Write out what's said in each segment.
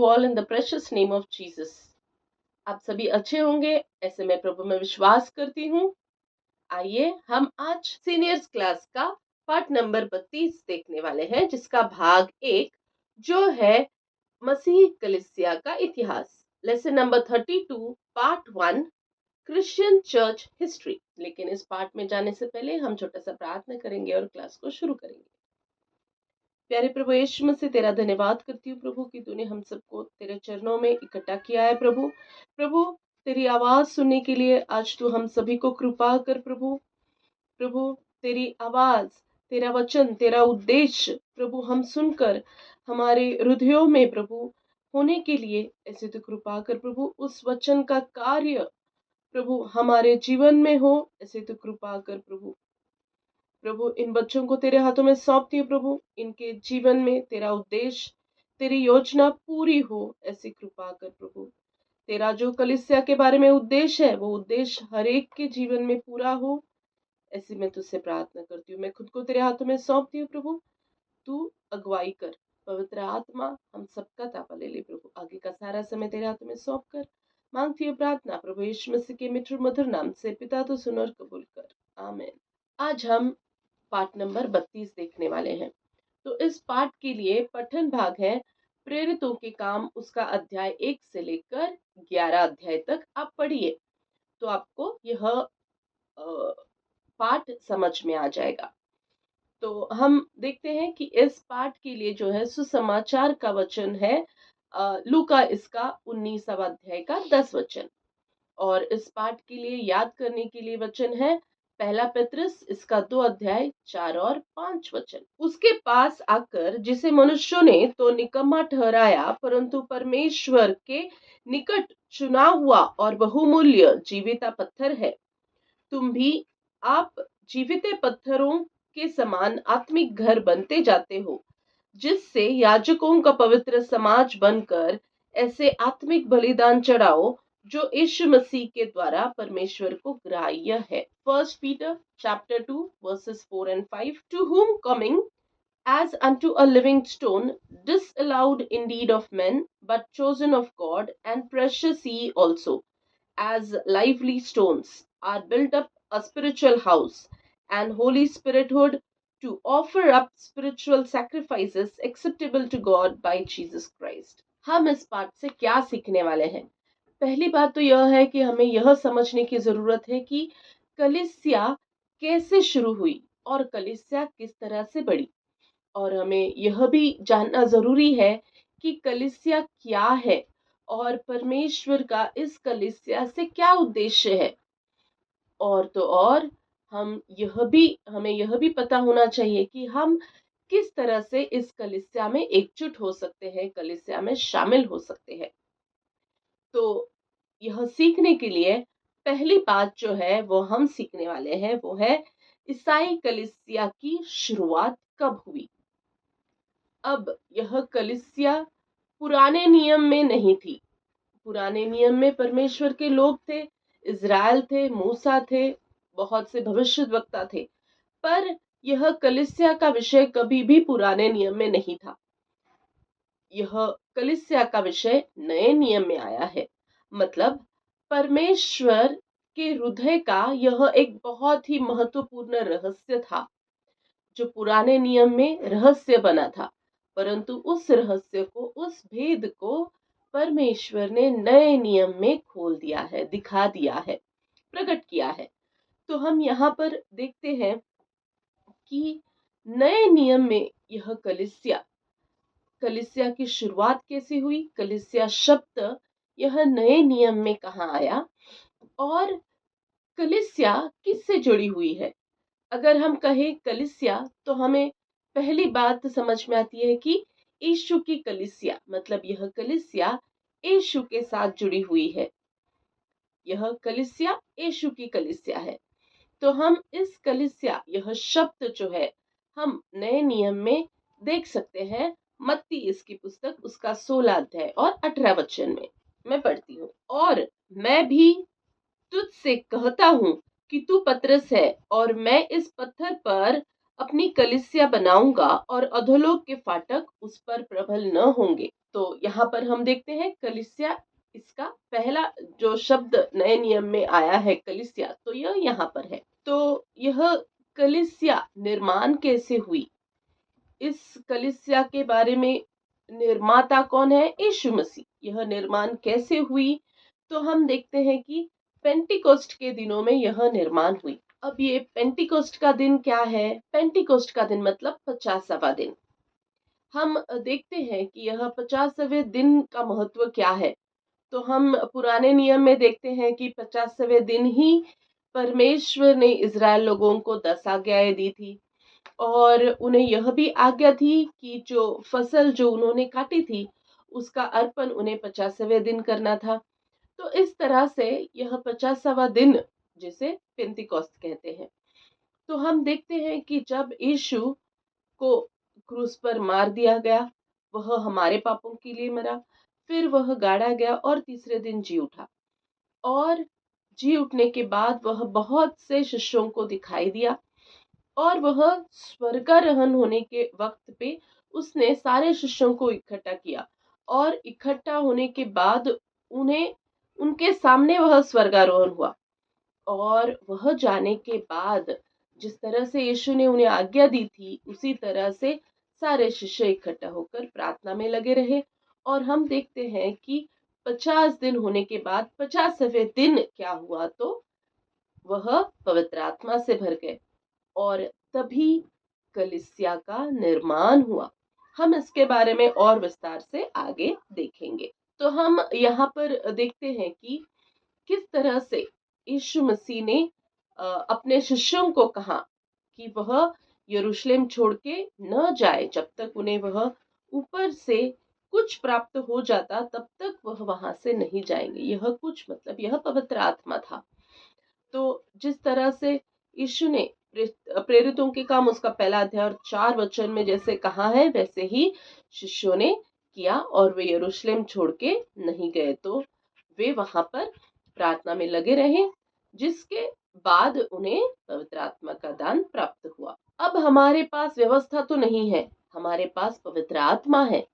all in the precious name of Jesus. आप सभी अच्छे होंगे ऐसे मैं प्रभु में विश्वास करती हूँ। आइए हम आज सीनियर्स क्लास का पार्ट नंबर 32 देखने वाले हैं, जिसका भाग 1 जो है मसीह कलीसिया का इतिहास। Lesson number 32 part 1 Christian church history. लेकिन इस पार्ट में जाने से पहले हम छोटा सा प्रार्थना करेंगे और क्लास को शुरू करेंगे। प्यारे प्रभु यीशु मसीह, तेरा धन्यवाद करती हूँ प्रभु कि तूने हम सबको तेरे चरणों में इकट्ठा किया है। प्रभु तेरी आवाज सुनने के लिए आज तू हम सभी को कृपा कर प्रभु तेरी आवाज, तेरा वचन, तेरा उद्देश्य प्रभु हम सुनकर हमारे हृदयों में प्रभु होने के लिए ऐसे तो कृपा कर प्रभु। उस वचन का कार्य प्रभु हमारे जीवन में हो ऐसे तो कृपा कर प्रभु इन बच्चों को तेरे हाथों में सौंपती हूँ प्रभु। इनके जीवन में तेरा उद्देश्य, तेरी योजना पूरी हो ऐसी कृपा कर प्रभु। तेरा जो कलीसिया के बारे में उद्देश्य है वो उद्देश्य हर एक के जीवन में पूरा हो ऐसी मैं तुझसे प्रार्थना करती हूँ। मैं खुद को तेरे हाथों में सौंपती हूँ प्रभु। तू अगुवाई कर, पवित्र आत्मा हम सबका ताबा ले ले प्रभु। आगे का सारा समय तेरे हाथों में सौंप कर मांगती हूँ प्रार्थना प्रभु यीशु मसीह के मित्र मधुर नाम से। पिता तो सुन और कबूल कर, आमीन। आज हम पाठ नंबर 32 देखने वाले हैं। तो इस पाठ के लिए पठन भाग है प्रेरितों के काम, उसका अध्याय 1 से लेकर 11 अध्याय तक आप पढ़िए तो आपको यह पाठ समझ में आ जाएगा। तो हम देखते हैं कि इस पाठ के लिए जो है सुसमाचार का वचन है लूका इसका 19वां अध्याय का 10 वचन। और इस पाठ के लिए याद करने के लिए वचन है पहला पत्रस इसका 2 अध्याय 4 और 5 वचन। उसके पास आकर जिसे मनुष्यों ने तो निकम्मा ठहराया, परंतु परमेश्वर के निकट चुना हुआ और बहुमूल्य जीविता पत्थर है। तुम भी आप जीविते पत्थरों के समान आत्मिक घर बनते जाते हो, जिससे याजकों का पवित्र समाज बनकर ऐसे आत्मिक बलिदान चढ़ाओ जो यीशु मसीह के द्वारा परमेश्वर को ग्राह्य है। First Peter chapter 2 versus 4 and 5, to whom coming as unto a living stone, disallowed indeed of men, but chosen of God, and precious ye also, as lively stones, are built up a spiritual house and holy spirithood, to offer up spiritual sacrifices acceptable to God by Jesus Christ. हम इस पाठ से क्या सीखने वाले हैं? पहली बात तो यह है कि हमें यह समझने की जरूरत है कि कलीसिया कैसे शुरू हुई और कलीसिया किस तरह से बढ़ी। और हमें यह भी जानना जरूरी है कि कलीसिया क्या है और परमेश्वर का इस कलीसिया से क्या उद्देश्य है। और तो और हमें यह भी पता होना चाहिए कि हम किस तरह से इस कलीसिया में एकजुट हो सकते हैं, कलीसिया में शामिल हो सकते हैं। तो यह सीखने के लिए पहली बात जो है वो हम सीखने वाले हैं वो है ईसाई कलीसिया की शुरुआत कब हुई। अब यह कलीसिया पुराने नियम में नहीं थी। पुराने नियम में परमेश्वर के लोग थे, इज़राइल थे, मूसा थे, बहुत से भविष्यद्वक्ता थे, पर यह कलीसिया का विषय कभी भी पुराने नियम में नहीं था। यह कलीसिया का विषय नए नियम में आया है। मतलब परमेश्वर के हृदय का यह एक बहुत ही महत्वपूर्ण रहस्य था जो पुराने नियम में रहस्य बना था, परंतु उस रहस्य को, उस भेद को परमेश्वर ने नए नियम में खोल दिया है, दिखा दिया है, प्रकट किया है। तो हम यहाँ पर देखते हैं कि नए नियम में यह कलीसिया की शुरुआत कैसे हुई, कलीसिया शब्द यह नए नियम में कहाँ आया और कलीसिया किससे जुड़ी हुई है। अगर हम कहें कलीसिया तो हमें पहली बात समझ में आती है कि यीशु की कलीसिया, मतलब यह कलीसिया यीशु के साथ जुड़ी हुई है। यह कलीसिया यीशु की कलीसिया है। तो हम इस कलीसिया, यह शब्द जो है हम नए नियम में देख सकते हैं मत्ती इसकी पुस्तक उसका 16 अध्याय और 18 वचन में। मैं पढ़ती हूँ, और मैं भी तुझसे कहता हूँ कि तू पतरस है और मैं इस पत्थर पर अपनी कलीसिया बनाऊंगा और अधोलोक के फाटक उस पर प्रबल न होंगे। तो यहाँ पर हम देखते हैं कलीसिया, इसका पहला जो शब्द नए नियम में आया है कलीसिया, तो यह यहाँ पर है। तो यह कलीसिया निर्माण कैसे हुई, इस कलीसिया के बारे में निर्माता कौन है, यीशु मसीह। यह निर्माण कैसे हुई, तो हम देखते हैं कि पेंटिकोस्ट के दिनों में यह निर्माण हुई। अब ये पेंटिकोस्ट का दिन क्या है, पेंटिकोस्ट का दिन मतलब 50वां दिन। हम देखते हैं कि यह 50वें दिन का महत्व क्या है। तो हम पुराने नियम में देखते हैं कि 50वें दिन ही परमेश्वर ने इज़राइल लोगों को 10 आज्ञाएं दी थी, और उन्हें यह भी आज्ञा थी कि जो फसल जो उन्होंने काटी थी उसका अर्पण उन्हें 50वें दिन करना था। तो इस तरह से यह 50वां दिन, जिसे पेंतिकोस्त कहते हैं। तो हम देखते हैं कि जब यीशु को क्रूस पर मार दिया गया, वह हमारे पापों के लिए मरा, फिर वह गाड़ा गया और तीसरे दिन जी उठा, और जी उठने के बाद वह बहुत से शिष्यों को दिखाई दिया, और वह स्वर्गारोहण होने के वक्त पे उसने सारे शिष्यों को इकट्ठा किया, और इकट्ठा होने के बाद उन्हें उनके सामने वह स्वर्गारोहण हुआ। और वह जाने के बाद जिस तरह से यीशु ने उन्हें आज्ञा दी थी, उसी तरह से सारे शिष्य इकट्ठा होकर प्रार्थना में लगे रहे। और हम देखते हैं कि 50 दिन होने के बाद 50वें दिन क्या हुआ, तो वह पवित्र आत्मा से भर गए, और तभी कलीसिया का निर्माण हुआ। हम इसके बारे में और विस्तार से आगे देखेंगे। तो हम यहाँ पर देखते हैं कि किस तरह से यीशु मसीह ने अपने शिष्यों को कहा कि वह यरूशलेम छोड़ के न जाए, जब तक उन्हें वह ऊपर से कुछ प्राप्त हो जाता तब तक वह वहां से नहीं जाएंगे। यह कुछ मतलब यह पवित्र आत्मा था। तो जिस तरह से यीशु ने प्रेरितों के काम उसका पहला अध्याय और 4 वचन में जैसे कहा है, वैसे ही शिष्यों ने किया, और वे यरूशलेम छोड़ के नहीं गए। तो वे वहां पर प्रार्थना में लगे रहे, जिसके बाद उन्हें पवित्र आत्मा का दान प्राप्त हुआ। अब हमारे पास व्यवस्था तो नहीं है, हमारे पास पवित्र आत्मा है,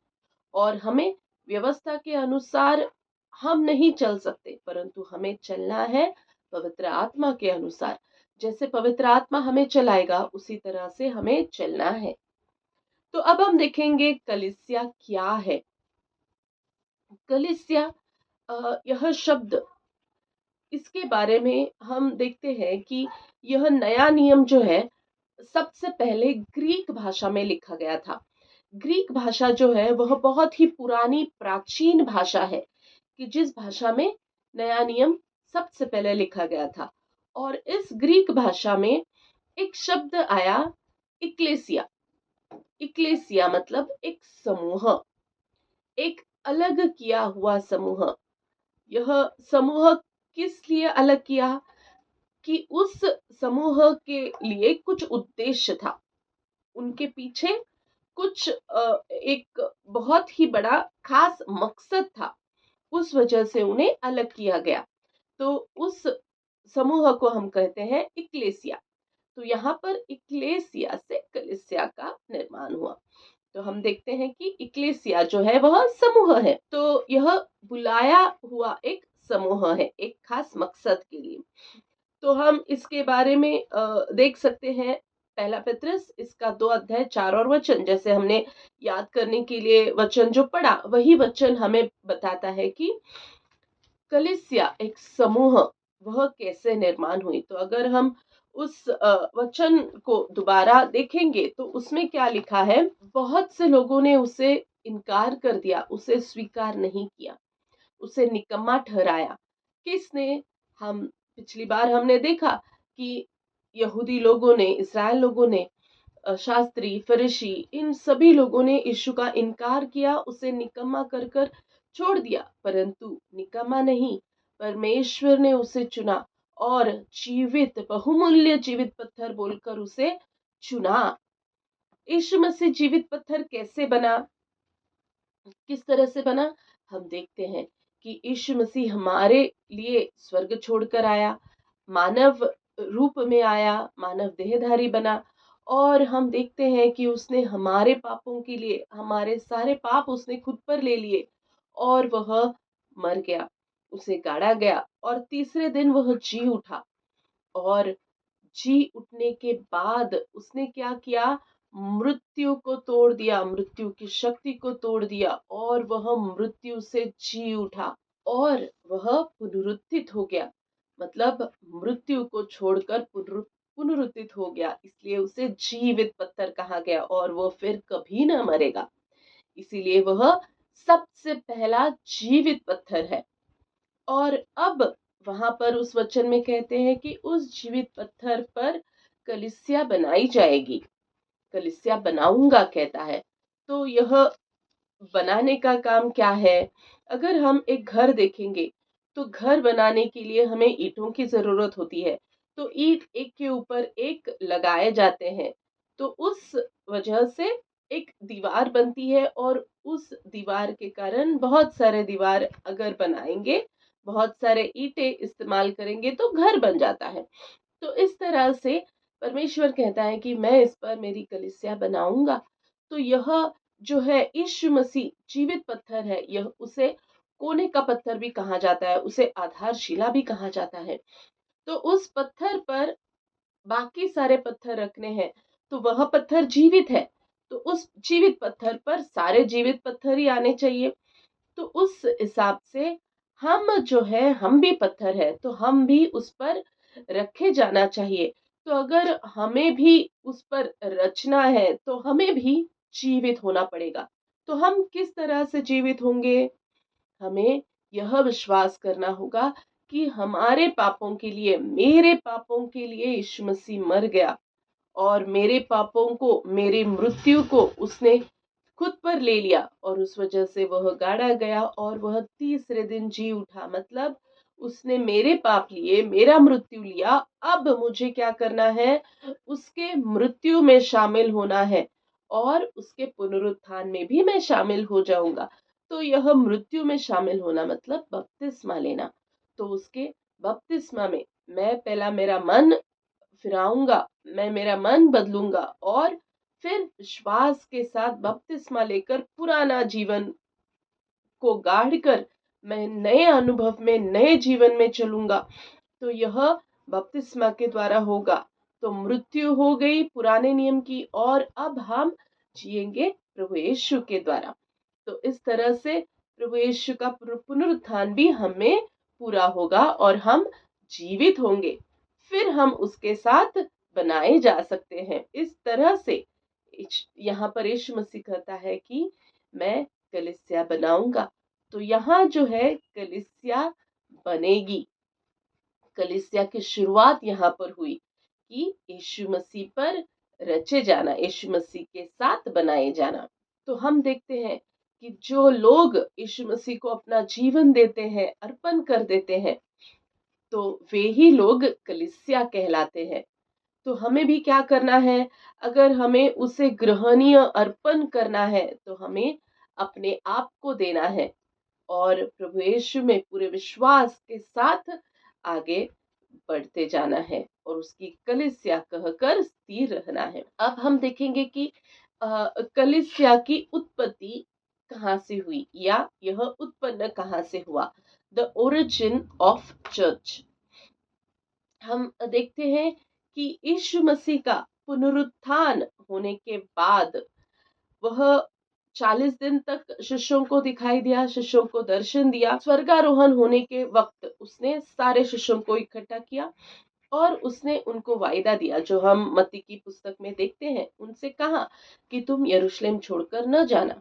और हमें व्यवस्था के अनुसार हम नहीं चल सकते, परंतु हमें चलना है पवित्र आत्मा के अनुसार। जैसे पवित्र आत्मा हमें चलाएगा, उसी तरह से हमें चलना है। तो अब हम देखेंगे कलीसिया क्या है। कलीसिया, यह शब्द, इसके बारे में हम देखते हैं कि यह नया नियम जो है सबसे पहले ग्रीक भाषा में लिखा गया था। ग्रीक भाषा जो है वह बहुत ही पुरानी प्राचीन भाषा है, कि जिस भाषा में नया नियम सबसे पहले लिखा गया था। और इस ग्रीक भाषा में एक शब्द आया, इक्लेसिया। इक्लेसिया मतलब एक समूह, एक अलग किया हुआ समूह। यह समूह किस लिए अलग किया, कि उस समूह के लिए कुछ उद्देश्य था, उनके पीछे कुछ एक बहुत ही बड़ा खास मकसद था, उस वजह से उन्हें अलग किया गया। तो उस समूह को हम कहते हैं इक्लेसिया। तो यहाँ पर इक्लेसिया से कलीसिया का निर्माण हुआ। तो हम देखते हैं कि इक्लेसिया जो है वह समूह है, तो यह बुलाया हुआ एक समूह है एक खास मकसद के लिए। तो हम इसके बारे में देख सकते हैं, पहला पत्रस इसका 2 अध्याय 4 और वचन, जैसे हमने याद करने के लिए वचन जो पढ़ा, वही वचन हमें बताता है कि कलीसिया एक समूह वह कैसे निर्माण हुई। तो अगर हम उस वचन को दोबारा देखेंगे तो उसमें क्या लिखा है, बहुत से लोगों ने उसे इनकार कर दिया, उसे स्वीकार नहीं किया, उसे निकम्मा ठहराया। किसने, हम पिछली बार हमने देखा कि यहूदी लोगों ने, इस्राएल लोगों ने, शास्त्री फरीसी, इन सभी लोगों ने यीशु का इनकार किया, उसे निकम्मा कर कर छोड़ दिया। परंतु निकम्मा नहीं, परमेश्वर ने उसे चुना और जीवित, बहुमूल्य जीवित पत्थर बोलकर उसे चुना। यीशु मसीह जीवित पत्थर कैसे बना, किस तरह से बना, हम देखते हैं कि यीशु मसीह हमारे लिए स्वर्ग छोड़कर आया, मानव रूप में आया, मानव देहधारी बना, और हम देखते हैं कि उसने हमारे पापों के लिए हमारे सारे पाप उसने खुद पर ले लिए और वह मर गया, उसे गाड़ा गया और तीसरे दिन वह जी उठा। और जी उठने के बाद उसने क्या किया? मृत्यु को तोड़ दिया, मृत्यु की शक्ति को तोड़ दिया और वह मृत्यु से जी उठा और वह पुनरुत्थित हो गया। मतलब मृत्यु को छोड़कर पुनरुत्थित हो गया, इसलिए उसे जीवित पत्थर कहा गया और वह फिर कभी ना मरेगा। इसीलिए वह सबसे पहला जीवित पत्थर है। और अब वहां पर उस वचन में कहते हैं कि उस जीवित पत्थर पर कलीसिया बनाई जाएगी। कलीसिया बनाऊंगा कहता है। तो यह बनाने का काम क्या है? अगर हम एक घर देखेंगे तो घर बनाने के लिए हमें ईंटों की जरूरत होती है। तो ईंट एक के ऊपर एक लगाए जाते हैं। तो उस वजह से एक दीवार बनती है और उस दीवार के कारण बहुत सारे दीवार अगर बनाएंगे, बहुत सारे ईंटें इस्तेमाल करेंगे तो घर बन जाता है। तो इस तरह से परमेश्वर कहता है कि मैं इस पर मेरी कलीसिया बनाऊंगा। तो यह जो है यीशु मसीह जीवित पत्थर है। यह उसे कोने का पत्थर भी कहा जाता है, उसे आधारशिला भी कहा जाता है। तो उस पत्थर पर बाकी सारे पत्थर रखने हैं, तो वह पत्थर जीवित है। तो उस जीवित पत्थर पर सारे जीवित पत्थर ही आने चाहिए। तो उस हिसाब से हम जो है हम भी पत्थर है, तो हम भी उस पर रखे जाना चाहिए। तो अगर हमें भी उस पर रचना है तो हमें भी जीवित होना पड़ेगा। तो हम किस तरह से जीवित होंगे? हमें यह विश्वास करना होगा कि हमारे पापों के लिए, मेरे पापों के लिए यीशु मसीह मर गया और मेरे पापों को, मेरी मृत्यु को उसने खुद पर ले लिया और उस वजह से वह गाड़ा गया और वह तीसरे दिन जी उठा। मतलब उसने मेरे पाप लिए, मेरा मृत्यु लिया। अब मुझे क्या करना है? उसके मृत्यु में शामिल होना है और उसके पुनरुत्थान में भी मैं शामिल हो जाऊंगा। तो यह मृत्यु में शामिल होना मतलब बपतिस्मा लेना। तो उसके बपतिस्मा में मैं पहला मेरा मन फिराऊंगा, मैं मेरा मन बदलूंगा और फिर विश्वास के साथ बपतिस्मा लेकर पुराना जीवन को गाड़ कर मैं नए अनुभव में, नए जीवन में चलूंगा। तो यह बपतिस्मा के द्वारा होगा। तो मृत्यु हो गई पुराने नियम की और अब हम जिएंगे प्रभु यीशु के द्वारा। तो इस तरह से प्रभु यीशु का पुनरुत्थान भी हमें पूरा होगा और हम जीवित होंगे। फिर हम उसके साथ बनाए जा सकते हैं। इस तरह से यहाँ पर यीशु मसीह कहता है कि मैं कलीसिया बनाऊंगा। तो यहाँ जो है कलीसिया बनेगी। कलीसिया की शुरुआत यहाँ पर हुई कि यीशु मसीह पर रचे जाना, यीशु मसीह के साथ बनाए जाना। तो हम देखते हैं कि जो लोग यीशु मसीह को अपना जीवन देते हैं, अर्पण कर देते हैं, तो वे ही लोग कलीसिया कहलाते हैं। तो हमें भी क्या करना है? अगर हमें उसे ग्रहणीय अर्पण करना है तो हमें अपने आप को देना है और प्रभु यीशु में पूरे विश्वास के साथ आगे बढ़ते जाना है और उसकी कलीसिया कहकर स्थिर रहना है। अब हम देखेंगे कि कलीसिया की उत्पत्ति कहाँ से हुई या यह उत्पन्न कहाँ से हुआ। The origin of church. हम देखते हैं कि यीशु मसीह का पुनरुत्थान होने के बाद वह 40 दिन तक शिष्यों को दिखाई दिया, शिष्यों को दर्शन दिया। स्वर्गारोहण होने के वक्त उसने सारे शिष्यों को इकट्ठा किया और उसने उनको वायदा दिया, जो हम मत्ती की पुस्तक में देखते हैं। उनसे कहा कि तुम यरूशलेम छोड़कर न जाना।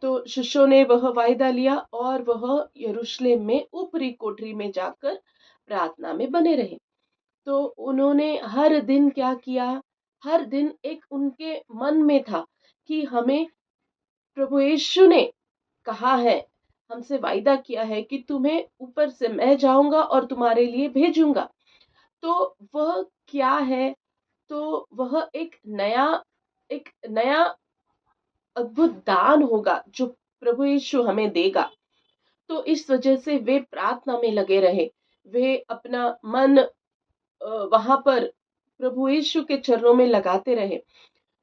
तो शिष्यों ने वह वायदा लिया और वह यरूशलेम में ऊपरी कोठरी में जाकर प्रार्थना में बने रहे। तो उन्होंने हर दिन क्या किया? हर दिन एक उनके मन में था कि हमें प्रभु यीशु ने कहा है, हमसे वायदा किया है कि तुम्हें ऊपर से मैं जाऊंगा और तुम्हारे लिए भेजूंगा। तो वह क्या है? तो वह एक नया अद्भुत दान होगा जो प्रभु यीशु हमें देगा। तो इस वजह से वे प्रार्थना में लगे रहे। वे अपना मन वहां पर प्रभु यीशु के चरणों में लगाते रहे।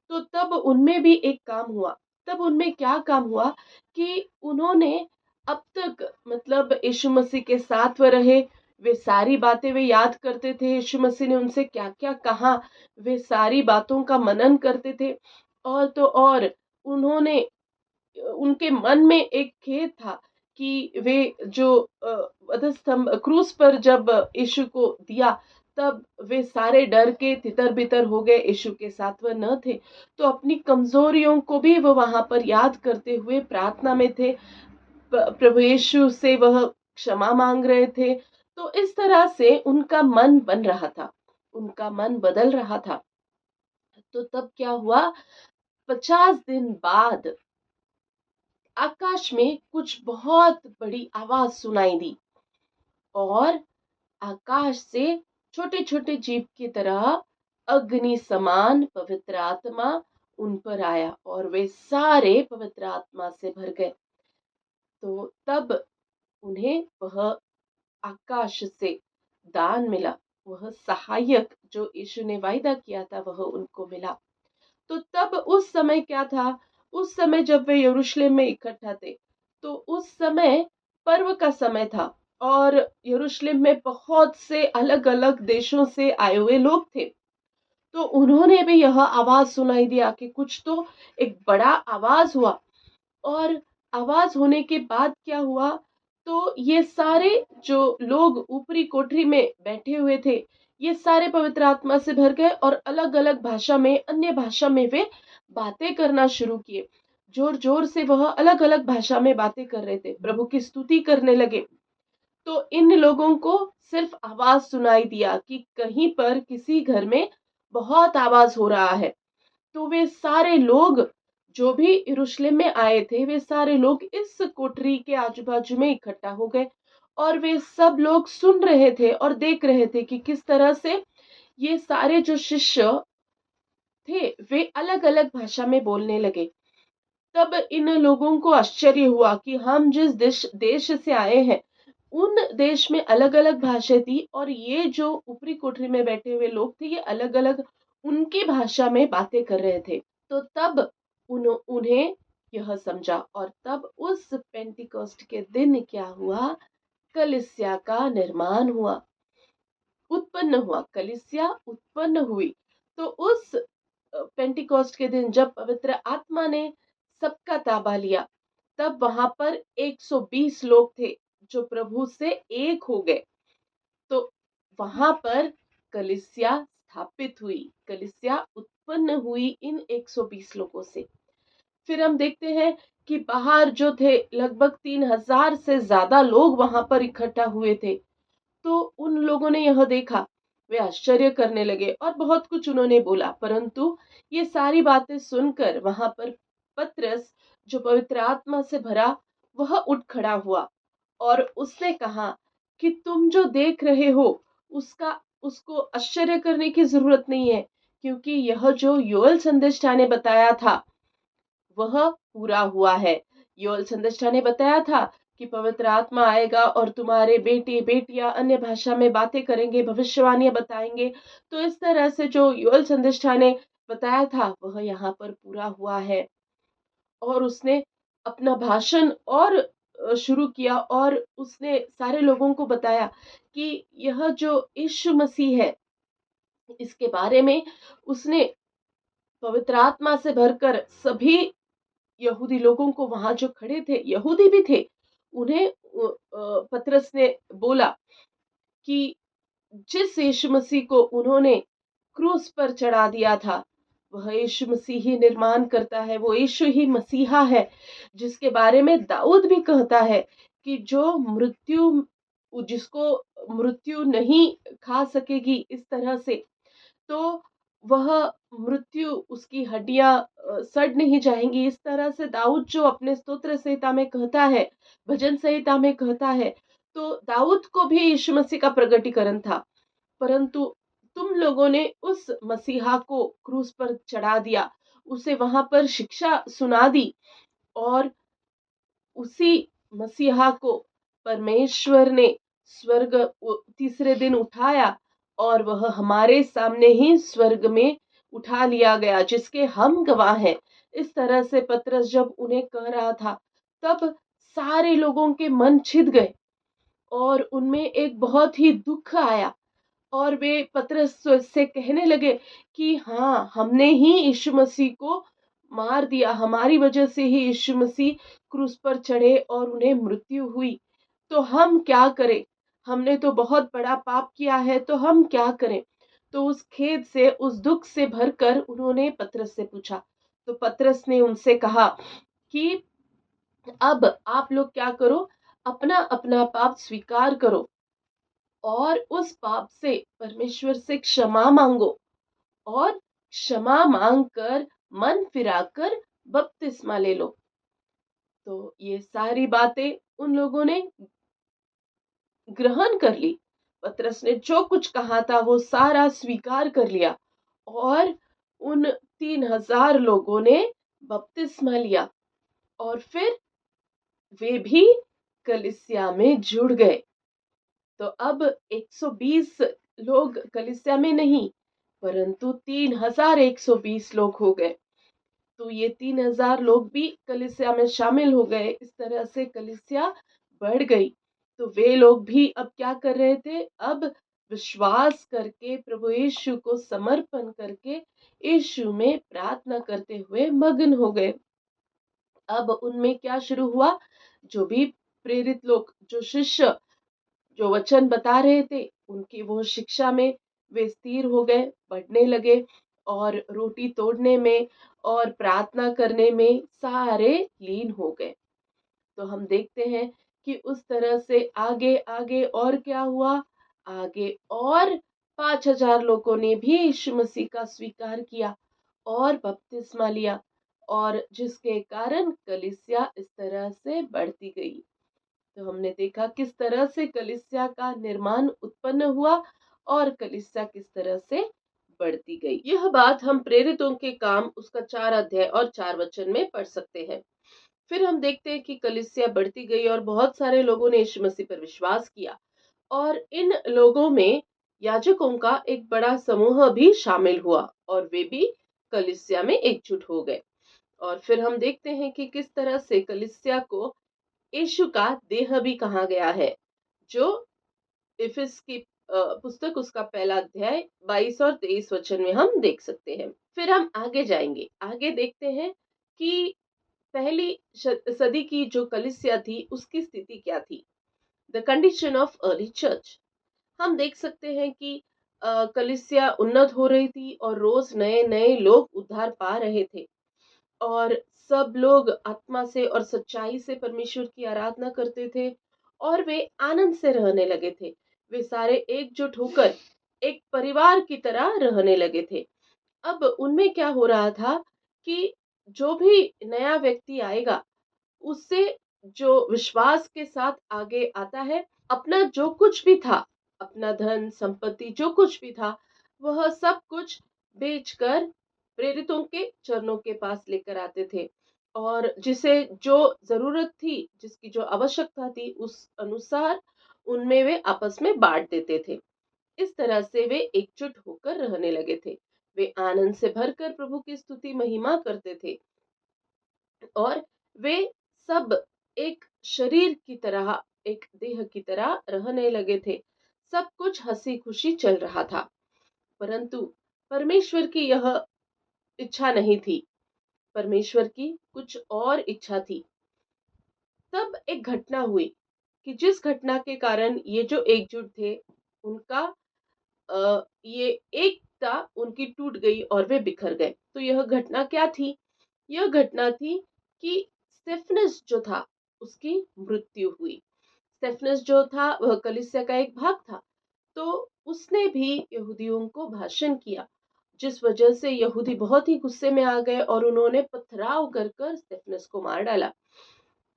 तो तब उनमें भी एक काम हुआ। तब उनमें क्या काम हुआ कि उन्होंने अब तक मतलब यीशु मसीह के साथ वो रहे, वे सारी बातें वे याद करते थे, यीशु मसीह ने उनसे क्या-क्या कहा, वे सारी बातों का मनन करते थे। और तो और उन्होंने उनके मन में एक खेद था कि वे जो वधस्तंभ क्रूस पर जब यीशु को दिया, तब वे सारे डर के तितर-बितर हो गए, यीशु के साथ वह न थे। तो अपनी कमज़ोरियों को भी वो वहाँ पर याद करते हुए प्रार्थना में थे। प्रभु यीशु से वह क्षमा माँग रहे थे। तो इस तरह से उनका मन बन रहा था, उनका मन बदल रहा था। तो तब क्या हुआ, 50 दिन बाद आकाश में कुछ बहुत बड़ी आवाज सुनाई दी और आकाश से छोटे छोटे जीव की तरह अग्नि समान पवित्र आत्मा उन पर आया और वे सारे पवित्र आत्मा से भर गए। तो तब उन्हें वह आकाश से दान मिला, वह सहायक जो यीशु ने वायदा किया था वह उनको मिला। तो तब उस समय क्या था, उस समय जब वे यरूशलेम में इकट्ठा थे, तो उस समय पर्व का समय था और यरूशलेम में बहुत से अलग-अलग देशों से आए हुए लोग थे। तो उन्होंने भी यह आवाज़ सुनाई दिया कि कुछ तो एक बड़ा आवाज़ हुआ और आवाज़ होने के बाद क्या हुआ, तो ये सारे जो लोग ऊपरी कोठरी में बैठे हुए थे, ये सारे पवित्र आत्मा से भर गए और अलग-अलग भाषा में, अन्य भाषा में वे बातें करना शुरू किए। ज़ोर-ज़ोर से वह अलग-अलग भाषा में बातें कर रहे थे, प्रभु की स्तुति करने लगे। तो इन लोगों को सिर्फ आवाज़ सुनाई दिया कि कहीं पर किसी घर में बहुत आवाज़ हो रहा है। तो वे सारे लोग जो भी यरूशलेम में आए थे, वे सारे लोग इस कोठरी के आजू-बाजू में इकट्ठा हो गए और वे सब लोग सुन रहे थे और देख रहे थे कि किस तरह से ये सारे जो शिष्य थे, वे अलग-अलग भाषा में बोलने लगे। तब इन लोगों को आश्चर्य हुआ कि हम जिस देश देश से आए हैं, उन देश में अलग-अलग भाषा थी और ये जो ऊपरी कोठरी में बैठे हुए लोग थे, ये अलग-अलग उनकी भाषा में बातें कर रहे थे। तो तब उन्हें यह समझा और तब उस पेंटिकोस्ट के दिन क्या हुआ, कलीसिया का निर्माण हुआ, उत्पन्न हुआ, कलीसिया उत्पन्न हुई। तो उस पेंटिकोस्ट के दिन जब पवित्र आत्मा ने सबका ताबा लिया, तब वहां पर 120 लोग थे जो प्रभु से एक हो गए। तो वहां पर कलीसिया स्थापित हुई, कलीसिया उत्पन्न हुई इन 120 लोगों से। फिर हम देखते हैं कि बाहर जो थे लगभग 3000 से ज्यादा लोग वहां पर इकट्ठा हुए थे। तो उन लोगों ने यह देखा, वे आश्चर्य करने लगे और बहुत कुछ उन्होंने बोला, परंतु ये सारी बातें सुनकर वहां पर पतरस जो पवित्र आत्मा से भरा, वह उठ खड़ा हुआ और उसने कहा कि तुम जो देख रहे हो उसका उसको आश्चर्य करने की जरूरत नहीं है, क्योंकि यह जो योएल संदेष्टा ने बताया था वह पूरा हुआ है। योएल संदेष्टा ने बताया था कि पवित्र आत्मा आएगा और तुम्हारे बेटे बेटियां अन्य भाषा में बातें करेंगे, भविष्यवाणियां बताएंगे। तो इस तरह से जो योएल संदेष्टा ने बताया था वह यहाँ पर पूरा हुआ है। और उसने अपना भाषण और शुरू किया और उसने सारे लोगों को बताया कि यह जो यीशु मसीह है, इसके बारे में उसने पवित्र आत्मा से भरकर सभी यहूदी लोगों को, वहां जो खड़े थे यहूदी भी थे, उन्हें पतरस ने बोला कि जिस यीशु मसीह को उन्होंने क्रूस पर चढ़ा दिया था, वह यीशु मसीह ही निर्माण करता है, वो यीशु ही मसीहा है, जिसके बारे में दाऊद भी कहता है कि जो जिसको मृत्यु नहीं खा सकेगी इस तरह से, तो वह मृत्यु उसकी हड्डियां सड़ नहीं जाएंगी। इस तरह से दाऊद जो अपने स्तोत्र संहिता में कहता है, भजन संहिता में कहता है, तो दाऊद को भी यीशु मसीह का प्रगटीकरण था। परंतु तुम लोगों ने उस मसीहा को क्रूस पर चढ़ा दिया, उसे वहां पर शिक्षा सुना दी और उसी मसीहा को परमेश्वर ने स्वर्ग तीसरे दिन उठाया और वह हमारे सामने ही स्वर्ग में उठा लिया गया, जिसके हम गवाह हैं। इस तरह से पतरस जब उन्हें कह रहा था, तब सारे लोगों के मन छिद गए और उनमें एक बहुत ही दुख आया और वे पतरस से कहने लगे कि हाँ, हमने ही यीशु मसीह को मार दिया, हमारी वजह से ही यीशु मसीह क्रूस पर चढ़े और उन्हें मृत्यु हुई। तो हम क्या करें? हमने तो बहुत बड़ा पाप किया है, तो हम क्या करें? तो उस खेद से, उस दुख से भरकर उन्होंने पतरस से पूछा। तो पतरस ने उनसे कहा कि अब आप लोग क्या करो, अपना अपना पाप स्वीकार करो और उस पाप से परमेश्वर से क्षमा मांगो और क्षमा मांगकर मन फिराकर बपतिस्मा ले लो। तो ये सारी बातें उन लोगों ने ग्रहण कर ली। पतरस ने जो कुछ कहा था वो सारा स्वीकार कर लिया और उन 3000 लोगों ने बपतिस्मा लिया और फिर वे भी कलीसिया में जुड़ गए। तो अब 120 लोग कलीसिया में नहीं, परंतु 3120 लोग हो गए। तो ये 3000 लोग भी कलीसिया में शामिल हो गए। इस तरह से कलीसिया बढ़ गई। तो वे लोग भी अब क्या कर रहे थे? अब विश्वास करके, प्रभु यीशु को समर्पण करके, यीशु में प्रार्थना करते हुए मग्न हो गए। अब उनमें क्या शुरू हुआ? जो भी प्रेरित लोग, जो शिष्य जो वचन बता रहे थे, उनकी वो शिक्षा में वे स्थिर हो गए, बढ़ने लगे और रोटी तोड़ने में और प्रार्थना करने में सारे लीन हो गए। तो हम देखते हैं कि उस तरह से आगे आगे और क्या हुआ? आगे और 5000 लोगों ने भी यीशु मसीह का स्वीकार किया और बपतिस्मा लिया और जिसके कारण कलीसिया इस तरह से बढ़ती गई। तो हमने देखा किस तरह से कलीसिया का निर्माण उत्पन्न हुआ और कलीसिया किस तरह से बढ़ती गई। यह बात हम प्रेरितों के काम उसका 4 अध्याय और 4 वचन में पढ़ सकते हैं। फिर हम देखते हैं कि कलीसिया बढ़ती गई और बहुत सारे लोगों ने यीशु मसीह पर विश्वास किया और इन लोगों में याजकों का एक बड़ा समूह भी शामिल हुआ और वे भी कलीसिया में एकजुट हो गए। और फिर हम देखते हैं कि किस तरह से कलीसिया को यीशु का देह भी कहा गया है, जो इफिस की पुस्तक उसका पहला अध्याय 22 और 23 वचन में हम देख सकते हैं। फिर हम आगे जाएंगे, आगे देखते हैं कि पहली सदी की जो कलीसिया थी उसकी स्थिति क्या थी। The condition of early church. हम देख सकते हैं कि कलीसिया उन्नत हो रही थी और रोज नए नए लोग उद्धार पा रहे थे और सब लोग आत्मा से और सच्चाई से परमेश्वर की आराधना करते थे और वे आनंद से रहने लगे थे। वे सारे एकजुट होकर एक परिवार की तरह रहने लगे थे। अब उनमें क्या हो रहा था कि जो भी नया व्यक्ति आएगा, उससे जो विश्वास के साथ आगे आता है, अपना जो कुछ भी था, अपना धन संपत्ति जो कुछ भी था, वह सब कुछ बेचकर प्रेरितों के चरणों के पास लेकर आते थे और जिसे जो जरूरत थी, जिसकी जो आवश्यकता थी, उस अनुसार उनमें वे आपस में बांट देते थे। इस तरह से वे एकजुट होकर रहने लगे थे। वे आनंद से भरकर प्रभु की स्तुति महिमा करते थे और वे सब एक शरीर की तरह, एक देह की तरह रहने लगे थे। सब कुछ हंसी खुशी चल रहा था, परंतु परमेश्वर की यह इच्छा नहीं थी। परमेश्वर की कुछ और इच्छा थी। तब एक घटना हुई कि जिस घटना के कारण ये जो एकजुट थे, उनका ये एकता उनकी टूट गई और वे बिखर गए। तो यह घटना क्या थी? यह घटना थी कि स्टेफनस जो था, उसकी मृत्यु हुई। स्टेफनस जो था वह कलीसिया का एक भाग था, तो उसने भी यहूदियों को भाषण किया, जिस वजह से यहूदी बहुत ही गुस्से में आ गए और उन्होंने पथराव कर कर स्टेफनस को मार डाला।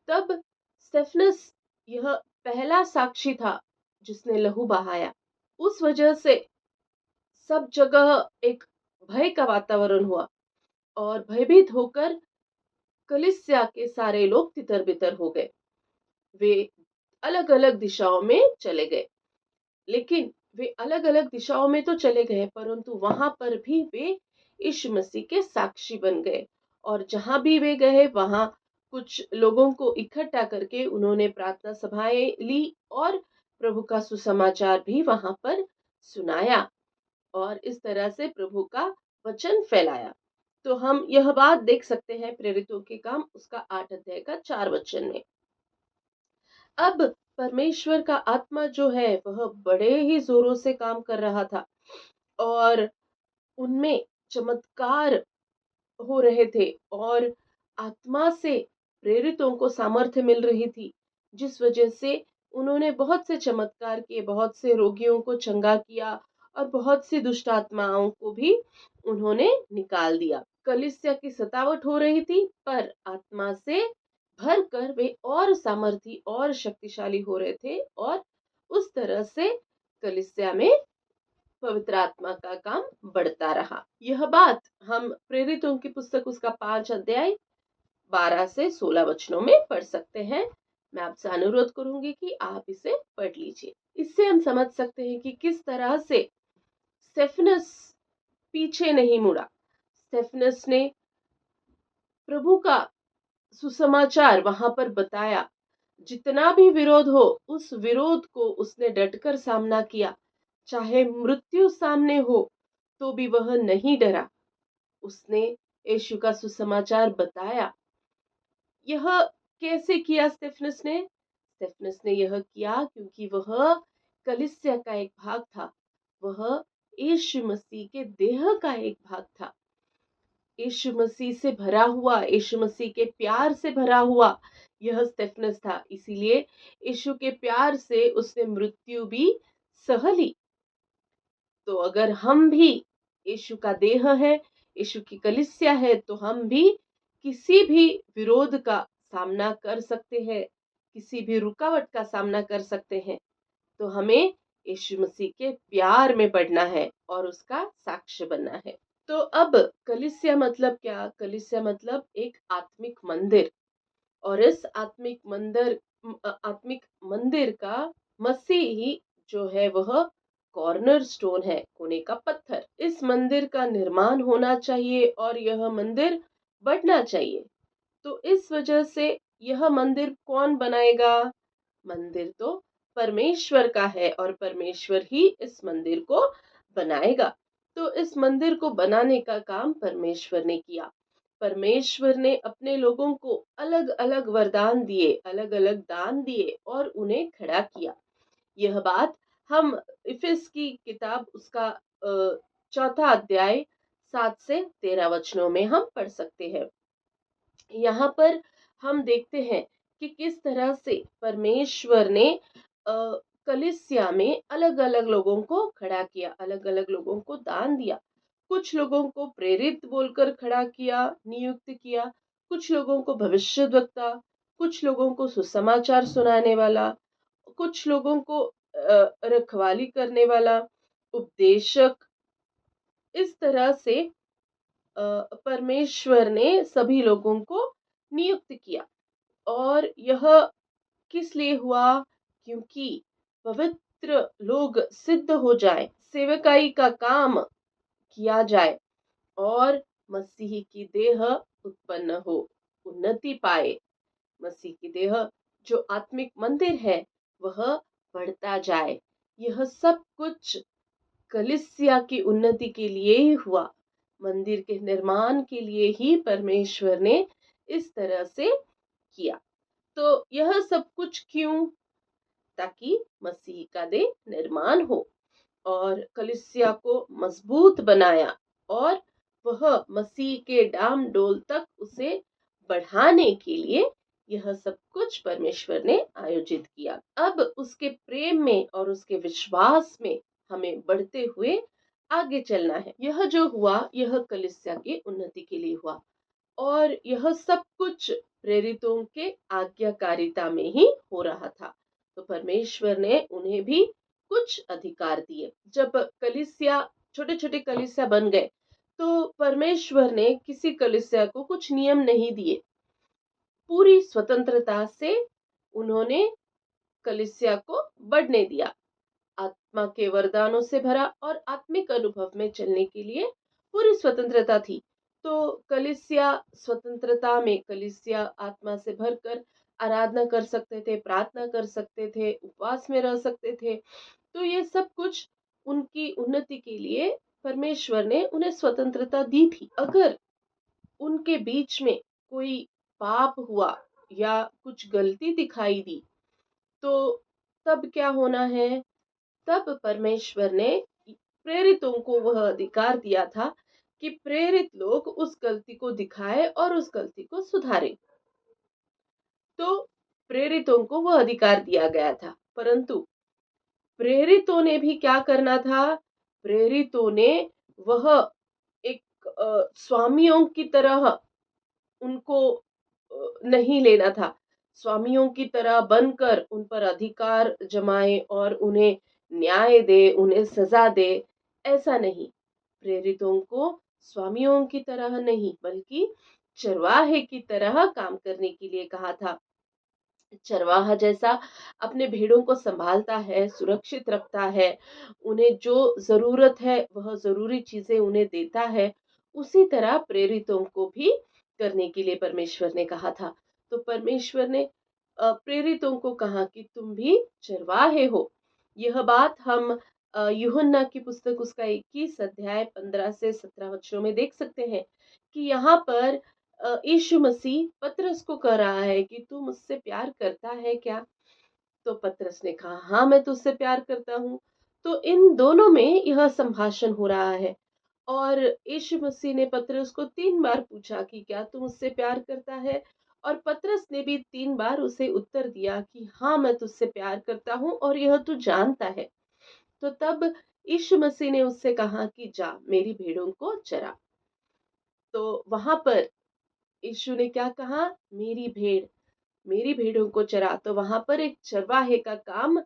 तब स्टेफनस यह पहला साक्षी था जिसने लहू बहाया। उस वजह से सब जगह एक भय का वातावरण हुआ और भयभीत होकर कलीसिया के सारे लोग तितर बितर हो गए। वे अलग अलग दिशाओं में चले गए, लेकिन वे अलग अलग दिशाओं में तो चले गए, परंतु वहां पर भी वे यीशु मसीह के साक्षी बन गए। और जहां भी वे गए वहां कुछ लोगों को इकट्ठा करके उन्होंने प्रार्थना सभाएं ली और प्रभु का सुसमाचार भी वहां पर सुनाया, और इस तरह से प्रभु का वचन फैलाया। तो हम यह बात देख सकते हैं प्रेरितों के काम उसका 8 अध्याय का 4 वचन में। अब परमेश्वर का आत्मा जो है वह बड़े ही जोरों से काम कर रहा था, और उनमें चमत्कार हो रहे थे, और आत्मा से प्रेरितों को सामर्थ्य मिल रही थी, जिस वजह से उन्होंने बहुत से चमत्कार किए, बहुत से रोगियों को चंगा किया, और बहुत सी दुष्ट आत्माओं को भी उन्होंने निकाल दिया। कलीसिया की सतावट हो रही थी, पर आत्मा से भर कर वे और सामर्थी और शक्तिशाली हो रहे थे, और उस तरह से कलीसिया में पवित्र आत्मा का काम बढ़ता रहा। यह बात हम प्रेरितों की पुस्तक उसका 5 अध्याय 12 से 16 वचनों में पढ़ सकते हैं। मैं आपसे अनुरोध करूंगी कि आप इसे पढ़ लीजिए। इससे हम समझ सकते हैं कि किस तरह से स्टेफनस पीछे नहीं मुड़ा। स्टेफनस ने प्रभु का सुसमाचार वहां पर बताया। जितना भी विरोध हो, उस विरोध को उसने डटकर सामना किया। चाहे मृत्यु सामने हो तो भी वह नहीं डरा। उसने यीशु का सुसमाचार बताया। यह कैसे किया स्टेफनस ने? स्टेफनस ने यह किया क्योंकि वह कलीसिया का एक भाग था। वह यीशु मसीह के देह का एक भाग था। यीशु मसीह से भरा हुआ, यीशु मसीह के प्यार से भरा हुआ यह स्टेफनस था। इसीलिए यीशु के प्यार से उसने मृत्यु भी सह ली। तो अगर हम भी यीशु का देह है, यीशु की कलीसिया है, तो हम भी किसी भी विरोध का सामना कर सकते हैं, किसी भी रुकावट का सामना कर सकते हैं। तो हमें यीशु मसीह के प्यार में बढ़ना है और उसका साक्ष्य बनना है। तो अब कलीसिया मतलब क्या? कलीसिया मतलब एक आत्मिक मंदिर, और इस आत्मिक मंदिर का मसीह ही जो है वह कॉर्नर स्टोन है, कोने का पत्थर। इस मंदिर का निर्माण होना चाहिए और यह मंदिर बढ़ना चाहिए। तो इस वजह से यह मंदिर कौन बनाएगा? मंदिर तो परमेश्वर का है, और परमेश्वर ही इस मंदिर को बनाएगा। तो इस मंदिर को बनाने का काम परमेश्वर ने किया। परमेश्वर ने अपने लोगों को अलग अलग वरदान दिए, अलग अलग दान दिए, और उन्हें खड़ा किया। यह बात हम इफिस की किताब उसका 4 अध्याय 7 से 13 वचनों में हम पढ़ सकते हैं। यहाँ पर हम देखते हैं कि किस तरह से परमेश्वर ने कलीसिया में अलग अलग लोगों को खड़ा किया, अलग अलग लोगों को दान दिया। कुछ लोगों को प्रेरित बोलकर खड़ा किया, नियुक्त किया। कुछ लोगों को भविष्यद्वक्ता, कुछ लोगों को सुसमाचार सुनाने वाला, कुछ लोगों को रखवाली करने वाला, उपदेशक। इस तरह से परमेश्वर ने सभी लोगों को नियुक्त किया। और यह किस लिए हुआ? क्योंकि पवित्र लोग सिद्ध हो जाए, सेवकाई का काम किया जाए, और मसीह की देह उत्पन्न हो, उन्नति पाए। मसीह की देह जो आत्मिक मंदिर है वह बढ़ता जाए। यह सब कुछ कलीसिया की उन्नति के लिए ही हुआ। मंदिर के निर्माण के लिए ही परमेश्वर ने इस तरह से किया। तो यह सब कुछ क्यों? ताकि मसीह का देह निर्माण हो, और कलीसिया को मजबूत बनाया, और वह मसीह के डाम डोल तक उसे बढ़ाने के लिए यह सब कुछ परमेश्वर ने आयोजित किया। अब उसके प्रेम में और उसके विश्वास में हमें बढ़ते हुए आगे चलना है। यह जो हुआ यह कलीसिया की उन्नति के लिए हुआ, और यह सब कुछ प्रेरितों के आज्ञाकारिता में ही हो रहा था। तो परमेश्वर ने उन्हें भी कुछ अधिकार दिए। जब कलीसिया, छोटे छोटे कलीसिया बन गए, तो परमेश्वर ने किसी कलीसिया को कुछ नियम नहीं दिए। पूरी स्वतंत्रता से उन्होंने कलीसिया को बढ़ने दिया। आत्मा के वरदानों से भरा और आत्मिक अनुभव में चलने के लिए पूरी स्वतंत्रता थी। तो कलीसिया स्वतंत्रता में, कलीसिया आत्मा से भरकर आराधना कर सकते थे, प्रार्थना कर सकते थे, उपवास में रह सकते थे। तो ये सब कुछ उनकी उन्नति के लिए परमेश्वर ने उन्हें स्वतंत्रता दी थी। अगर उनके बीच में कोई पाप हुआ या कुछ गलती दिखाई दी, तो तब क्या होना है? तब परमेश्वर ने प्रेरितों को वह अधिकार दिया था कि प्रेरित लोग उस गलती को दिखाए और उस गलती को सुधारे। तो प्रेरितों को वह अधिकार दिया गया था, परंतु प्रेरितों ने भी क्या करना था? प्रेरितों ने वह एक स्वामियों की तरह उनको नहीं लेना था। स्वामियों की तरह बनकर उन पर अधिकार जमाए और उन्हें न्याय दे, उन्हें सजा दे, ऐसा नहीं। प्रेरितों को स्वामियों की तरह नहीं, बल्कि चरवाहे की तरह काम करने के लिए कहा था। चरवाहा जैसा अपने भेड़ों को संभालता है, सुरक्षित रखता है, उन्हें जो जरूरत है वह जरूरी चीजें उन्हें देता है, उसी तरह प्रेरितों को भी करने के लिए परमेश्वर ने कहा था। तो परमेश्वर ने प्रेरितों को कहा कि तुम भी चरवाहे हो। यह बात हम यूहन्ना की पुस्तक उसका 21 अध्याय 15 से 17 वचनों में देख सकते हैं कि यहाँ पर यीशु मसीह पतरस को कह रहा है कि तू मुझसे प्यार करता है क्या? तो पतरस ने कहा, हाँ मैं तुझसे प्यार करता हूँ। तो इन दोनों में यह संभाषण हो रहा है और यीशु मसीह ने पतरस को 3 बार पूछा कि क्या तू मुझसे प्यार करता है? और पतरस ने भी 3 बार उसे उत्तर दिया कि हाँ मैं तुझसे प्यार करता हूँ और यह तू जानता है। तो तब यीशु मसीह ने उससे कहा कि जा मेरी भेड़ों को चरा। तो वहां पर यीशु ने क्या कहा? मेरी भेड़ों को चरा। तो वहां पर एक चरवाहे का काम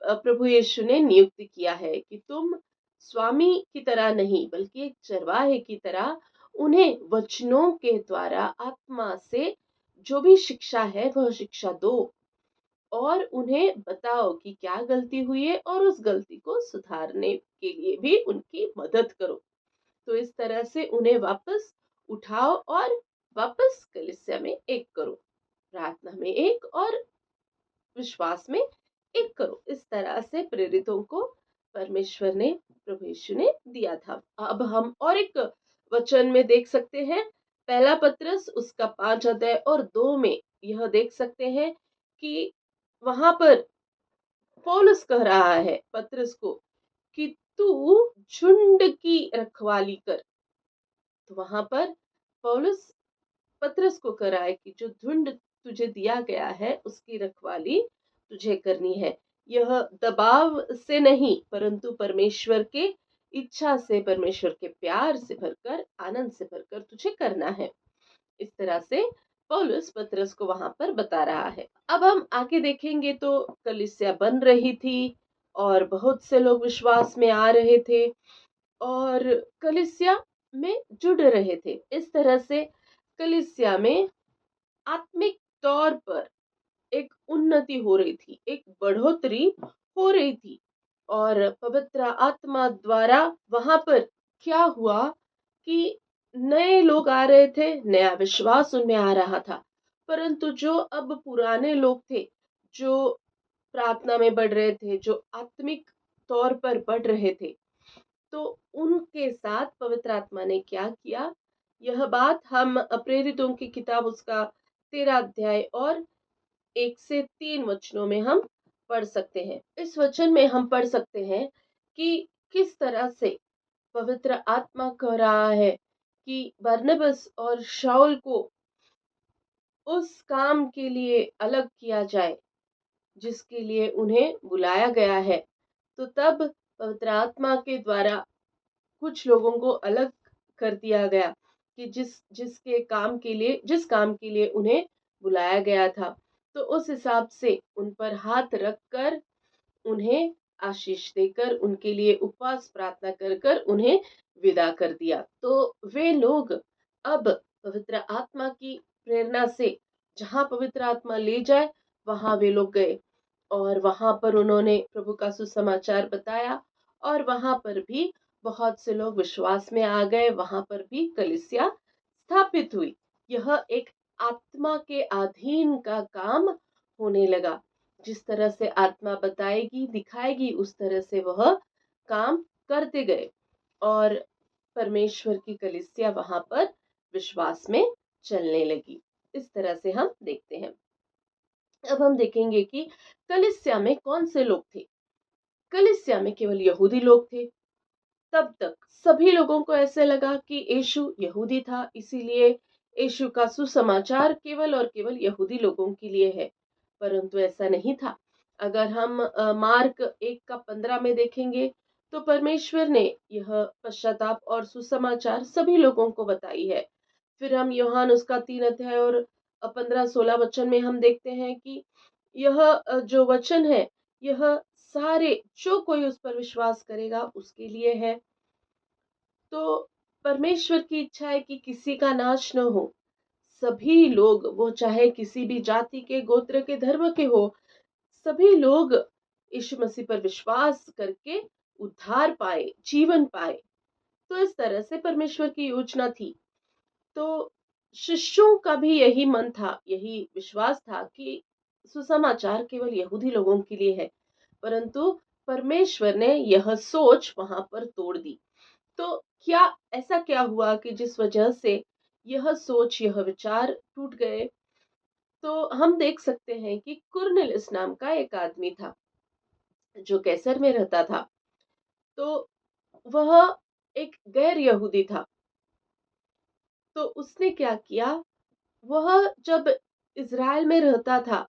प्रभु यीशु ने नियुक्त किया है कि तुम स्वामी की तरह नहीं, बल्कि एक चरवाहे की तरह उन्हें वचनों के द्वारा आत्मा से जो भी शिक्षा है वह शिक्षा दो और उन्हें बताओ कि क्या गलती हुई है और उस गलती को सुधारने के लिए भी उनकी मदद करो। तो इस तरह से उन्हें वापस उठाओ और वापस कलीसिया में एक करो, प्रार्थना में एक और विश्वास में एक करो। इस तरह से प्रेरितों को परमेश्वर ने, प्रभु यीशु ने दिया था। अब हम और एक वचन में देख सकते हैं, पहला पत्रस उसका 5 अध्याय और 2 में यह देख सकते हैं कि वहां पर पौलुस कह रहा है पत्रस को कि तू झुंड की रखवाली कर। तो वहां पर पौलुस पतरस को कह रहा है कि जो झुंड तुझे दिया गया है उसकी रखवाली तुझे करनी है। यह दबाव से नहीं, परंतु परमेश्वर के इच्छा से, परमेश्वर के प्यार से भरकर, आनंद से भरकर तुझे करना है। इस तरह से पौलुस पतरस को वहां पर बता रहा है। अब हम आगे देखेंगे तो कलीसिया बन रही थी और बहुत से लोग विश्वास में आ रहे थे और कलीसिया में जुड़ रहे थे। इस तरह से कलीसिया में आत्मिक तौर पर एक उन्नति हो रही थी, एक बढ़ोतरी हो रही थी और पवित्र आत्मा द्वारा वहां पर क्या हुआ कि नए लोग आ रहे थे, नया विश्वास उनमें आ रहा था। परंतु जो अब पुराने लोग थे, जो प्रार्थना में बढ़ रहे थे, जो आत्मिक तौर पर बढ़ रहे थे, तो उनके साथ पवित्र आत्मा ने क्या किया? यह बात हम प्रेरितों की किताब उसका 13 अध्याय और 1 से 3 वचनों में हम पढ़ सकते हैं। इस वचन में हम पढ़ सकते हैं कि किस तरह से पवित्र आत्मा कह रहा है कि बरनबास और शाऊल को उस काम के लिए अलग किया जाए जिसके लिए उन्हें बुलाया गया है। तो तब पवित्र आत्मा के द्वारा कुछ लोगों को अलग कर दिया गया कि जिस काम के लिए उन्हें बुलाया गया था। तो उस हिसाब से उन पर हाथ रखकर, उन्हें आशीष देकर, उनके लिए उपवास प्रार्थना कर कर उन्हें विदा कर दिया। तो वे लोग अब पवित्र आत्मा की प्रेरणा से जहां पवित्र आत्मा ले जाए वहां वे लोग गए। और वहां पर उन्होंने प्रभु का सुसमाचार बताया और वहां पर भी बहुत से लोग विश्वास में आ गए। वहां पर भी कलीसिया स्थापित हुई। यह एक आत्मा के अधीन का काम होने लगा। जिस तरह से आत्मा बताएगी दिखाएगी उस तरह से वह काम करते गए और परमेश्वर की कलीसिया वहां पर विश्वास में चलने लगी। इस तरह से हम देखते हैं। अब हम देखेंगे कि कलीसिया में कौन से लोग थे। कलीसिया में केवल यहूदी लोग थे। तब तक सभी लोगों को ऐसे लगा कि यीशु यहूदी था, इसीलिए यीशु का सुसमाचार केवल और केवल यहूदी लोगों के लिए है। परंतु ऐसा नहीं था। अगर हम मार्क 1:15 में देखेंगे तो परमेश्वर ने यह पश्चाताप और सुसमाचार सभी लोगों को बताई है। फिर हम यूहान उसका 3 अध्याय और 15-16 वचन में हम देखते हैं कि यह जो वचन है यह सारे जो कोई उस पर विश्वास करेगा उसके लिए है। तो परमेश्वर की इच्छा है कि किसी का नाश न हो। सभी लोग, वो चाहे किसी भी जाति के, गोत्र के, धर्म के हो, सभी लोग यीशु मसीह पर विश्वास करके उद्धार पाए, जीवन पाए। तो इस तरह से परमेश्वर की योजना थी। तो शिष्यों का भी यही मन था, यही विश्वास था कि सुसमाचार केवल यहूदी लोगों के लिए है। परंतु परमेश्वर ने यह सोच वहां पर तोड़ दी। तो क्या ऐसा क्या हुआ कि जिस वजह से यह सोच, यह विचार टूट गए। तो हम देख सकते हैं कि कुरनेलियुस नाम का एक आदमी था जो कैसर में रहता था। तो वह एक गैर यहूदी था। तो उसने क्या किया, वह जब इज़राइल में रहता था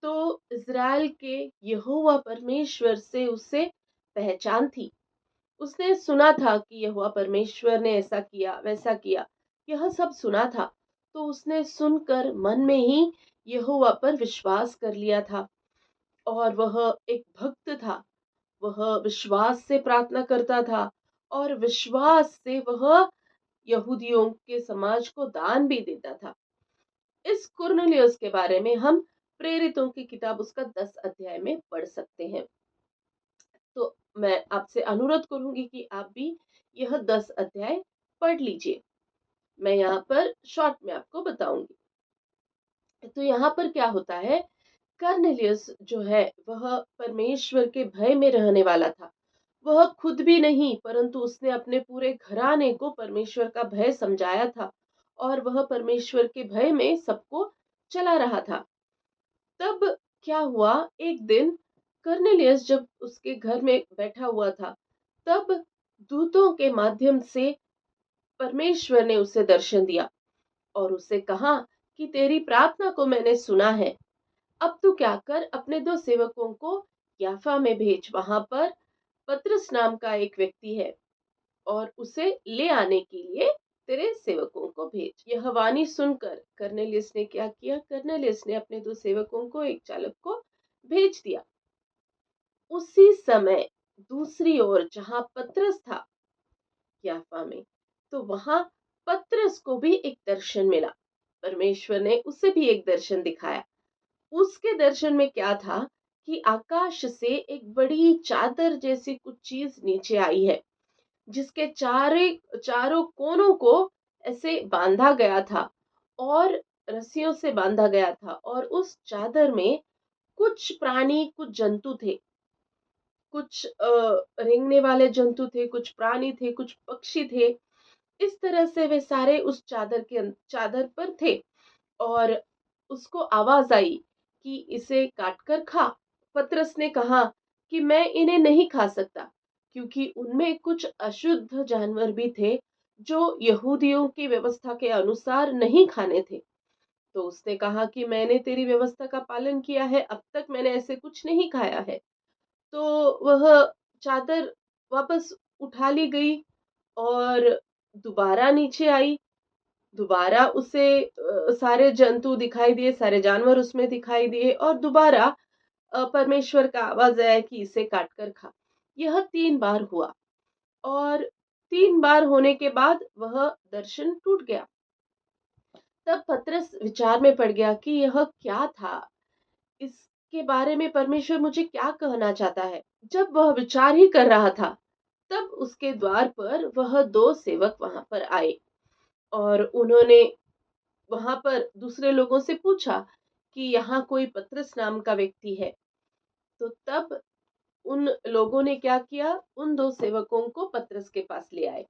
तो इज़राइल के यहोवा परमेश्वर से उसे पहचान थी। उसने सुना था कि यहोवा परमेश्वर ने ऐसा किया वैसा किया, यह सब सुना था। तो उसने सुनकर मन में ही यहोवा पर विश्वास कर लिया था और वह एक भक्त था। वह विश्वास से प्रार्थना करता था और विश्वास से वह यहूदियों के समाज को दान भी देता था। इस कुरनेलियुस के बारे में हम प्रेरितों की किताब उसका 10 अध्याय में पढ़ सकते हैं। तो मैं आपसे अनुरोध करूंगी कि आप भी यह 10 अध्याय पढ़ लीजिए। मैं यहाँ पर शॉर्ट में आपको बताऊंगी। तो यहाँ पर क्या होता है, कर्नेलियस जो है वह परमेश्वर के भय में रहने वाला था। वह खुद भी नहीं परंतु उसने अपने पूरे घराने को परमेश्वर का भय समझाया था और वह परमेश्वर के भय में सबको चला रहा था। तब क्या हुआ, एक दिन कर्नेलियस जब उसके घर में बैठा हुआ था तब दूतों के माध्यम से परमेश्वर ने उसे दर्शन दिया और उसे कहा कि तेरी प्रार्थना को मैंने सुना है। अब तू क्या कर, अपने 2 सेवकों को याफा में भेज। वहां पर पतरस नाम का एक व्यक्ति है और उसे ले आने के लिए तेरे सेवकों को भेज। यह वाणी सुनकर कर्नेलियस ने क्या किया, कर्नेलियस ने अपने 2 सेवकों को, एक चालक को भेज दिया। उसी समय दूसरी ओर जहां पतरस था याफा में, तो वहां पतरस को भी एक दर्शन मिला। परमेश्वर ने उसे भी एक दर्शन दिखाया। उसके दर्शन में क्या था कि आकाश से एक बड़ी चादर जैसी कुछ चीज नीचे आई है जिसके चारों कोनों को ऐसे बांधा गया था और रस्सियों से बांधा गया था और उस चादर में कुछ प्राणी, कुछ जंतु थे। कुछ रेंगने वाले जंतु थे, कुछ प्राणी थे, कुछ पक्षी थे। इस तरह से वे सारे उस चादर पर थे और उसको आवाज आई कि इसे काट कर खा। पतरस ने कहा कि मैं इन्हें नहीं खा सकता क्योंकि उनमें कुछ अशुद्ध जानवर भी थे जो यहूदियों की व्यवस्था के अनुसार नहीं खाने थे। तो उसने कहा कि मैंने तेरी व्यवस्था का पालन किया है, अब तक मैंने ऐसे कुछ नहीं खाया है। तो वह चादर वापस उठा ली गई और दोबारा नीचे आई। दोबारा उसे सारे जंतु दिखाई दिए, सारे जानवर उसमें दिखाई दिए और दोबारा परमेश्वर का आवाज आया कि इसे काट कर खा। यह 3 बार हुआ और 3 बार होने के बाद वह दर्शन टूट गया। तब पतरस विचार में पड़ गया कि यह क्या था। इस के बारे में परमेश्वर मुझे क्या कहना चाहता है। जब वह विचार ही कर रहा था, तब उसके द्वार पर वह दो सेवक वहां पर आए और उन्होंने वहां पर दूसरे लोगों से पूछा कि यहाँ कोई पतरस नाम का व्यक्ति है। तो तब उन लोगों ने क्या किया, उन दो सेवकों को पतरस के पास ले आए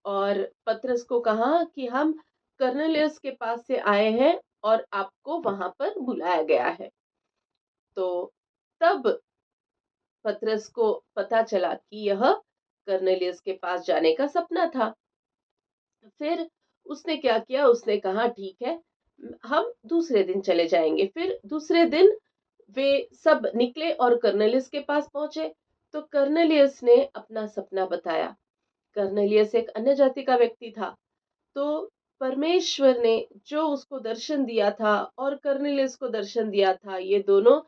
और पतरस को कहा कि हम कर्नेलियस के पास से आए हैं और आपको वहां पर बुलाया गया है। तो तब पतरस को पता चला कि यह कर्नेलियस के पास जाने का सपना था। फिर उसने क्या किया, उसने कहा ठीक है, हम दूसरे दिन चले जाएंगे। फिर दूसरे दिन वे सब निकले और कर्नेलियस के पास पहुंचे। तो कर्नेलियस ने अपना सपना बताया। कर्नेलियस एक अन्य जाति का व्यक्ति था। तो परमेश्वर ने जो उसको दर्शन दिया था और कर्नेलियस को दर्शन दिया था, ये दोनों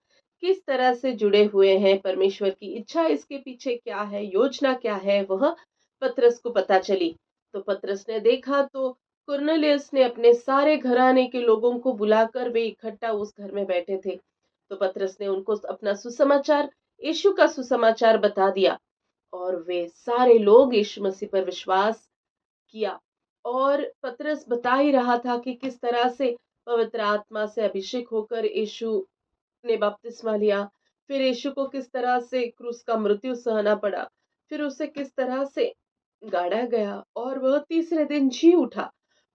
किस तरह से जुड़े हुए हैं, परमेश्वर की इच्छा इसके पीछे क्या है, योजना क्या है, वह पतरस को पता चली। तो पतरस ने देखा तो कुरनेलियस ने अपने सारे घराने के लोगों को बुलाकर, वे इकट्ठा उस घर में बैठे थे। तो पतरस ने उनको अपना सुसमाचार, यीशु का सुसमाचार बता दिया और वे सारे लोग यीशु मसीह पर विश्वास किया। और पतरस बता ही रहा था कि किस तरह से पवित्र आत्मा से अभिषेक होकर यीशु ने बपतिस्मा लिया, फिर यीशु को किस तरह से क्रूस का मृत्यु सहना पड़ा, फिर उसे किस तरह से गाड़ा गया और वह तीसरे दिन जी उठा,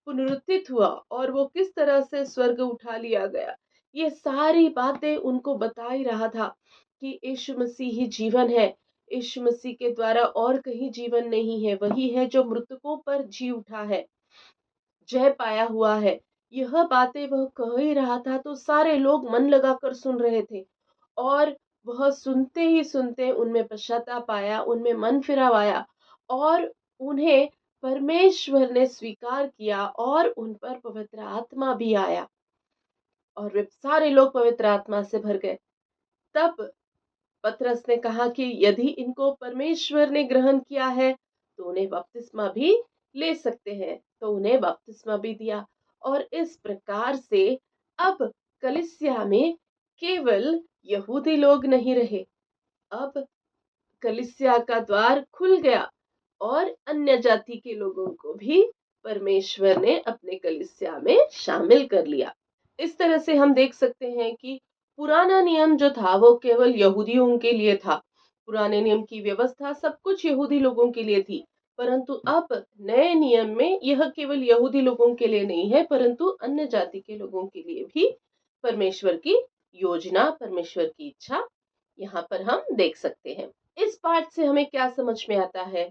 पुनरुत्थित हुआ और वो किस तरह से स्वर्ग उठा लिया गया। ये सारी बातें उनको बता ही रहा था कि यीशु मसीह ही जीवन है। यीशु मसीह के द्वारा और कहीं जीवन नहीं है, वही है जो मृतकों पर जी उठा है, जय पाया हुआ है। यह बातें वह कह ही रहा था तो सारे लोग मन लगाकर सुन रहे थे और वह सुनते ही सुनते उनमें पश्चाताप आया, उनमें मन फिराव आया और उन्हें परमेश्वर ने स्वीकार किया और उन पर पवित्र आत्मा भी आया और वे सारे लोग पवित्र आत्मा से भर गए। तब पतरस ने कहा कि यदि इनको परमेश्वर ने ग्रहण किया है तो उन्हें बपतिस्मा भी ले सकते हैं। तो उन्हें बपतिस्मा भी दिया और इस प्रकार से अब कलीसिया में केवल यहूदी लोग नहीं रहे, अब कलीसिया का द्वार खुल गया और अन्य जाति के लोगों को भी परमेश्वर ने अपने कलीसिया में शामिल कर लिया। इस तरह से हम देख सकते हैं कि पुराना नियम जो था वो केवल यहूदियों के लिए था। पुराने नियम की व्यवस्था सब कुछ यहूदी लोगों के लिए थी, परंतु अब नए नियम में यह केवल यहूदी लोगों के लिए नहीं है, परंतु अन्य जाति के लोगों के लिए भी परमेश्वर की योजना, परमेश्वर की इच्छा यहाँ पर हम देख सकते हैं। इस पाठ से हमें क्या समझ में आता है?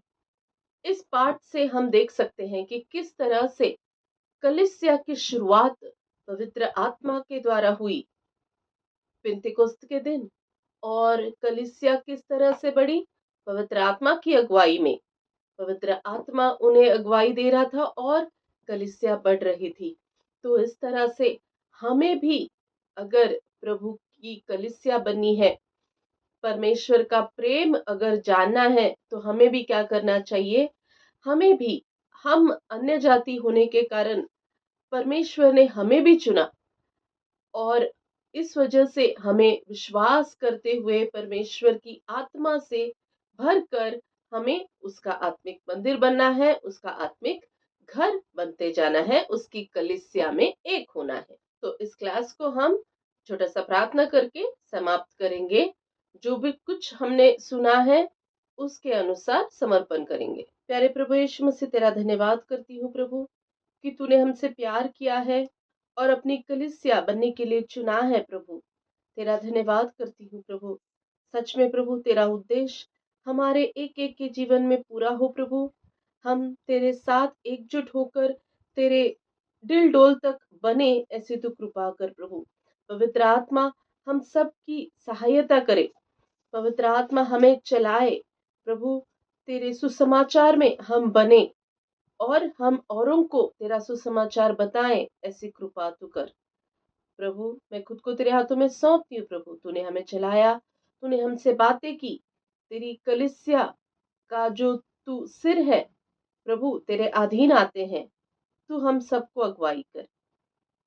इस पाठ से हम देख सकते हैं कि किस तरह से कलीसिया की शुरुआत पवित्र आत्मा के द्वारा हुई पिंतेकुस्त के दिन, और कलीसिया किस तरह से बढ़ी पवित्र आत्मा की अगुवाई में। पवित्र आत्मा उन्हें अगुवाई दे रहा था और कलीसिया बढ़ रही थी। तो इस तरह से हमें भी, अगर प्रभु की कलीसिया बनी है, परमेश्वर का प्रेम अगर जानना है, तो हमें भी क्या करना चाहिए, हमें भी, हम अन्य जाति होने के कारण परमेश्वर ने हमें भी चुना और इस वजह से हमें विश्वास करते हुए परमेश्वर की आत्मा से भरकर हमें उसका आत्मिक मंदिर बनना है, उसका आत्मिक घर बनते जाना है, उसकी कलीसिया में एक होना है। तो इस क्लास को हम छोटा सा प्रार्थना करके समाप्त करेंगे। जो भी कुछ हमने सुना है उसके अनुसार समर्पण करेंगे। प्यारे प्रभु यीशु मसीह, तेरा धन्यवाद करती हूँ प्रभु कि तूने हमसे प्यार किया है और अपनी कलीसिया बनने के लिए चुना है प्रभु। तेरा धन्यवाद करती हूँ प्रभु। सच में प्रभु, तेरा उद्देश्य हमारे एक एक के जीवन में पूरा हो प्रभु। हम तेरे साथ एकजुट होकर तेरे दिल डोल तक बने, ऐसी तू कृपा कर प्रभु। पवित्र आत्मा हम सब की सहायता करे, पवित्र आत्मा हमें चलाए प्रभु। तेरे सुसमाचार में हम बने और हम औरों को तेरा सुसमाचार बताएं, ऐसी कृपा तू कर प्रभु। मैं खुद को तेरे हाथों में सौंपती हूँ प्रभु। तूने हमें चलाया, तूने हमसे बातें की, तेरी कलीसिया का जो तू सिर है प्रभु, तेरे अधीन आते हैं। तू हम सबको अगुवाई कर।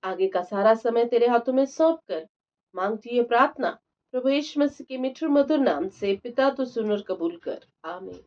आगे का सारा समय तेरे हाथों में सौंप कर मांगती है प्रार्थना प्रभु यीशु मसीह के मिठुर मधुर नाम से पिता तो सुन और कबूल कर। आमीन।